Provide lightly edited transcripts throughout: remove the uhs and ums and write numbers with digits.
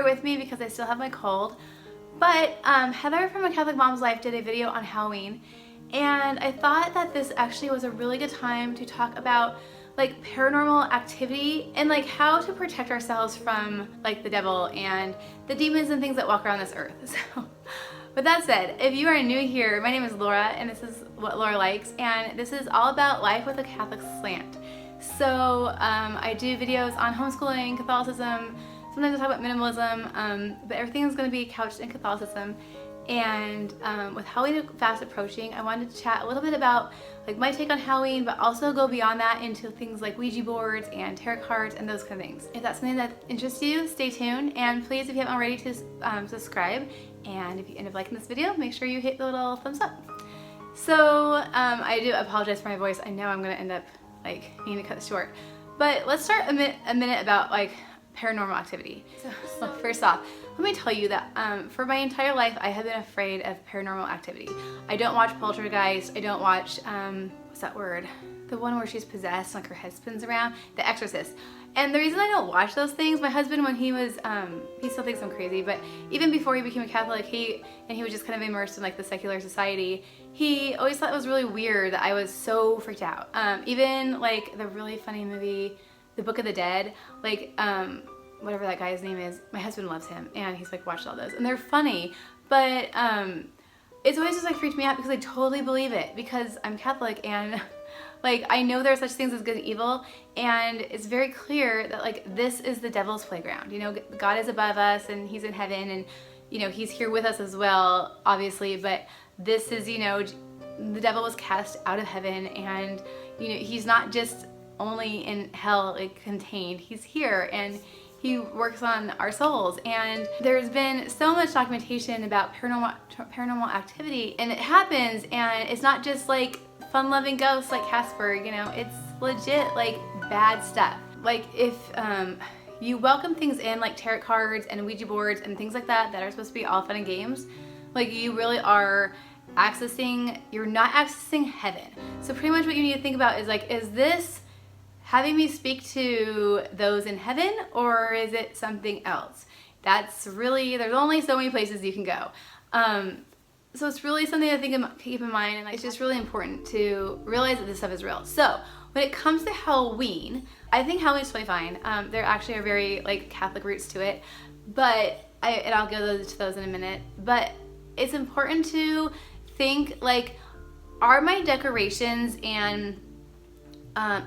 with me because I still have my cold. But Heather from A Catholic Mom's Life did a video on Halloween, and I thought that this actually was a really good time to talk about like paranormal activity and like how to protect ourselves from like the devil and the demons and things that walk around this earth. So with that said, if you are new here, my name is Laura and this is What Laura Likes, and this is all about life with a Catholic slant. So I do videos on homeschooling, Catholicism, sometimes I talk about minimalism, but everything is going to be couched in Catholicism. And with Halloween fast approaching, I wanted to chat a little bit about like my take on Halloween, but also go beyond that into things like Ouija boards and tarot cards and those kind of things. If that's something that interests you, stay tuned, and please, if you haven't already, to subscribe. And if you end up liking this video, make sure you hit the little thumbs up. So I do apologize for my voice. I know I'm gonna end up like needing to cut this short, but let's start a minute about like paranormal activity. So first off, let me tell you that for my entire life I have been afraid of paranormal activity. I don't watch Poltergeist, I don't watch, what's that word? The one where she's possessed, like her head spins around, The Exorcist. And the reason I don't watch those things, my husband, when he was, he still thinks I'm crazy, but even before he became a Catholic, he was just kind of immersed in like the secular society, he always thought it was really weird that I was so freaked out. Even like the really funny movie, The Book of the Dead, like, whatever that guy's name is, my husband loves him, and he's like watched all those, and they're funny, but it's always just like freaked me out because I totally believe it, because I'm Catholic, and like I know there are such things as good and evil, and it's very clear that like this is the devil's playground. You know, God is above us and he's in heaven, and you know, he's here with us as well, obviously, but this is, you know, the devil was cast out of heaven, and you know, he's not just only in hell like contained, he's here, and he works on our souls. And there's been so much documentation about paranormal activity, and it happens, and it's not just like fun-loving ghosts like Casper, you know, it's legit like bad stuff. Like if you welcome things in like tarot cards and Ouija boards and things like that that are supposed to be all fun and games, like you really are you're not accessing heaven. So pretty much what you need to think about is like, is this having me speak to those in heaven, or is it something else? That's really, there's only so many places you can go. So it's really something to keep in mind, and it's just really important to realize that this stuff is real. So when it comes to Halloween, I think Halloween's totally fine. There actually are very like Catholic roots to it, but and I'll go to those in a minute. But it's important to think like, are my decorations and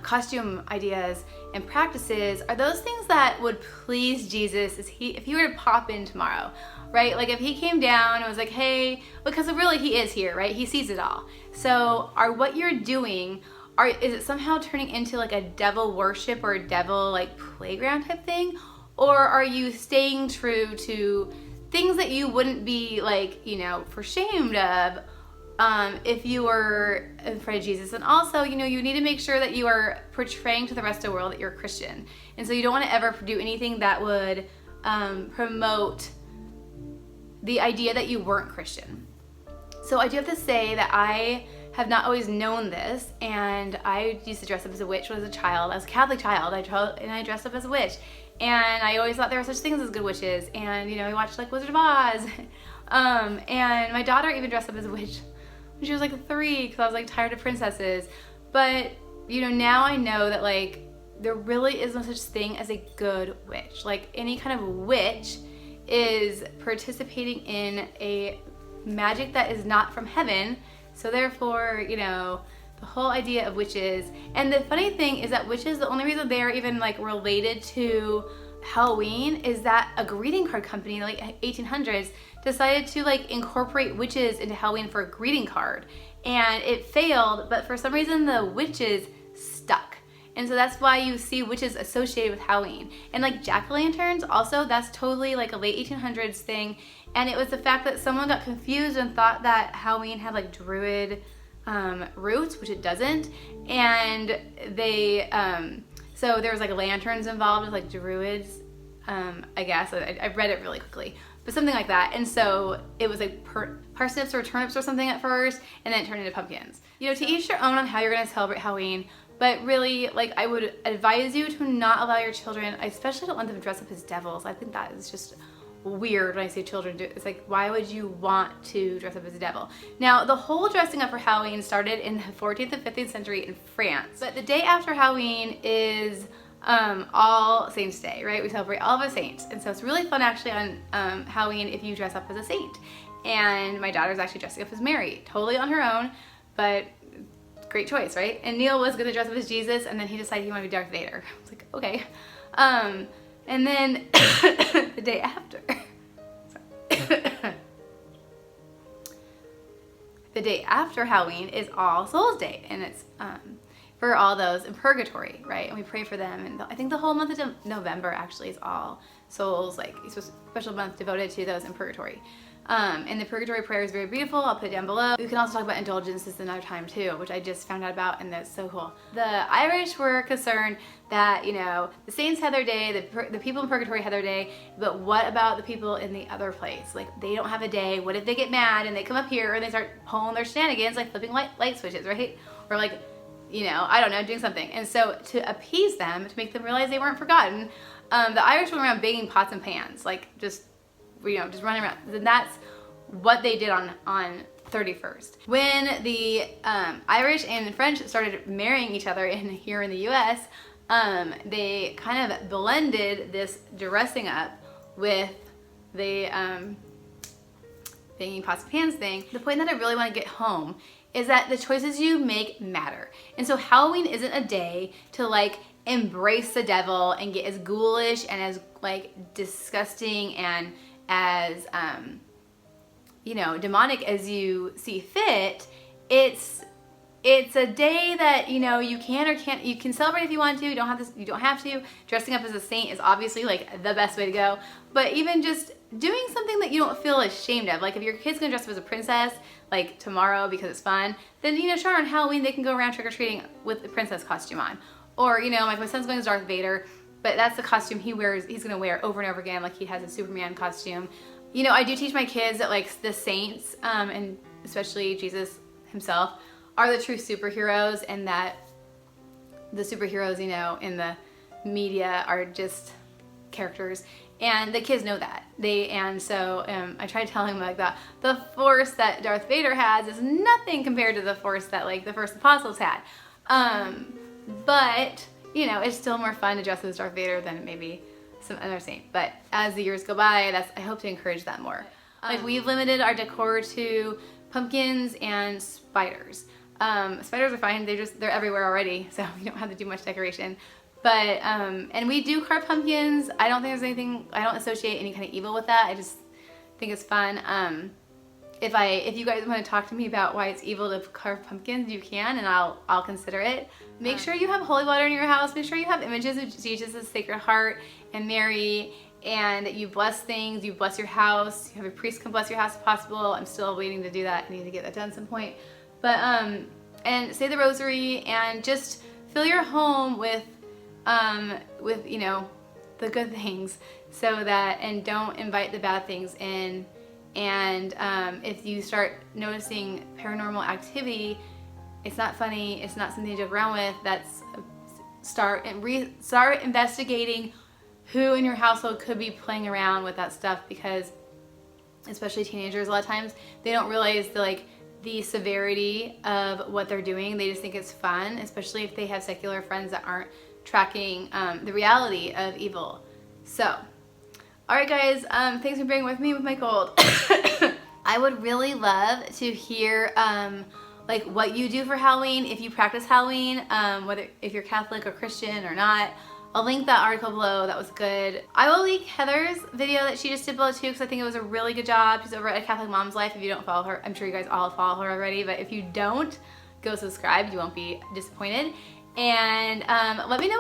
costume ideas and practices, are those things that would please Jesus if he were to pop in tomorrow, right? Like if he came down and was like, hey, because really he is here, right? He sees it all. So are what you're doing, is it somehow turning into like a devil worship or a devil like playground type thing? Or are you staying true to things that you wouldn't be like, you know, for shamed of if you were in front of Jesus? And also, you know, you need to make sure that you are portraying to the rest of the world that you're a Christian. And so you don't want to ever do anything that would promote the idea that you weren't Christian. So I do have to say that I have not always known this, and I used to dress up as a witch when I was a child. I was a Catholic child, I dressed up as a witch. And I always thought there were such things as good witches. And, you know, I watched like Wizard of Oz. And my daughter even dressed up as a witch when she was like 3, because I was like tired of princesses. But, you know, now I know that like there really is no such thing as a good witch. Like any kind of witch is participating in a magic that is not from heaven. So therefore, you know, the whole idea of witches, and the funny thing is that witches, the only reason they're even like related to Halloween is that a greeting card company in the late 1800s decided to like incorporate witches into Halloween for a greeting card, and it failed, but for some reason the witches stuck. And so that's why you see witches associated with Halloween. And like jack-o'-lanterns also, that's totally like a late 1800s thing, and it was the fact that someone got confused and thought that Halloween had like druid roots, which it doesn't, and they so there was like lanterns involved with like druids, I guess. I read it really quickly, but something like that. And so it was like parsnips or turnips or something at first, and then it turned into pumpkins. You know, to each their own on how you're going to celebrate Halloween, but really, like, I would advise you to not allow your children, I especially don't want them to dress up as devils. I think that is just weird when I say children do it. It's like, why would you want to dress up as a devil? Now, the whole dressing up for Halloween started in the 14th and 15th century in France. But the day after Halloween is All Saints Day, right? We celebrate all of the saints. And so it's really fun actually on Halloween if you dress up as a saint. And my daughter's actually dressing up as Mary, totally on her own, but great choice, right? And Neil was gonna dress up as Jesus, and then he decided he wanted to be Darth Vader. I was like, okay. And then the day after, the day after Halloween is All Souls Day, and it's for all those in purgatory, right? And we pray for them, and I think the whole month of November actually is All Souls, like it's a special month devoted to those in purgatory. And the purgatory prayer is very beautiful. I'll put it down below. We can also talk about indulgences another time too, which I just found out about, and that's so cool. The Irish were concerned that, you know, the saints had their day, the people in purgatory had their day, but what about the people in the other place? Like, they don't have a day. What if they get mad and they come up here and they start pulling their shenanigans, like flipping light switches, right? Or like, you know, I don't know, doing something. And so to appease them, to make them realize they weren't forgotten, the Irish went around banging pots and pans, like just, you know, just running around. And that's what they did on 31st. When the Irish and French started marrying each other here in the US, they kind of blended this dressing up with the banging pots and pans thing. The point that I really want to get home is that the choices you make matter. And so Halloween isn't a day to like embrace the devil and get as ghoulish and as like disgusting and as you know, demonic as you see fit. It's a day that, you know, you can or can't, you can celebrate if you want to, you don't have to. Dressing up as a saint is obviously like the best way to go, but even just doing something that you don't feel ashamed of, like if your kid's gonna dress up as a princess like tomorrow because it's fun, then, you know, sure, on Halloween they can go around trick-or-treating with the princess costume on. Or, you know, like my son's going as Darth Vader, but that's the costume he's gonna wear over and over again, like he has a Superman costume. You know, I do teach my kids that like the saints, and especially Jesus himself, are the true superheroes, and that the superheroes, you know, in the media are just characters, and the kids know that. So I try telling them like that the force that Darth Vader has is nothing compared to the force that like the first apostles had. But you know, it's still more fun to dress as Darth Vader than maybe some other saint. But as the years go by, I hope to encourage that more. Like, we've limited our decor to pumpkins and spiders. Spiders are fine, they're everywhere already, so we don't have to do much decoration. But, and we do carve pumpkins. I don't think there's anything, I don't associate any kind of evil with that. I just think it's fun. If you guys want to talk to me about why it's evil to carve pumpkins, you can, and I'll consider it. Make sure you have holy water in your house. Make sure you have images of Jesus' Sacred Heart and Mary, and you bless things, you bless your house. You have a priest come bless your house if possible. I'm still waiting to do that. I need to get that done at some point. But, and say the rosary, and just fill your home with you know, the good things, so that, and don't invite the bad things in. And if you start noticing paranormal activity, it's not funny, it's not something to joke around with. That's start investigating who in your household could be playing around with that stuff, because especially teenagers, a lot of times they don't realize the severity of what they're doing. They just think it's fun, especially if they have secular friends that aren't tracking the reality of evil. So, alright guys, thanks for bearing with me with my cold. I would really love to hear like what you do for Halloween, if you practice Halloween, whether if you're Catholic or Christian or not. I'll link that article below, that was good. I will link Heather's video that she just did below too, because I think it was a really good job. She's over at A Catholic Mom's Life. If you don't follow her, I'm sure you guys all follow her already, but if you don't, go subscribe, you won't be disappointed. And let me know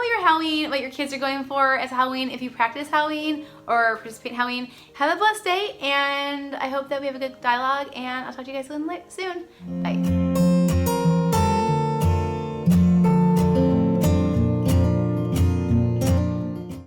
what your kids are going for as Halloween, if you practice Halloween or participate in Halloween. Have a blessed day, and I hope that we have a good dialogue, and I'll talk to you guys soon. Bye.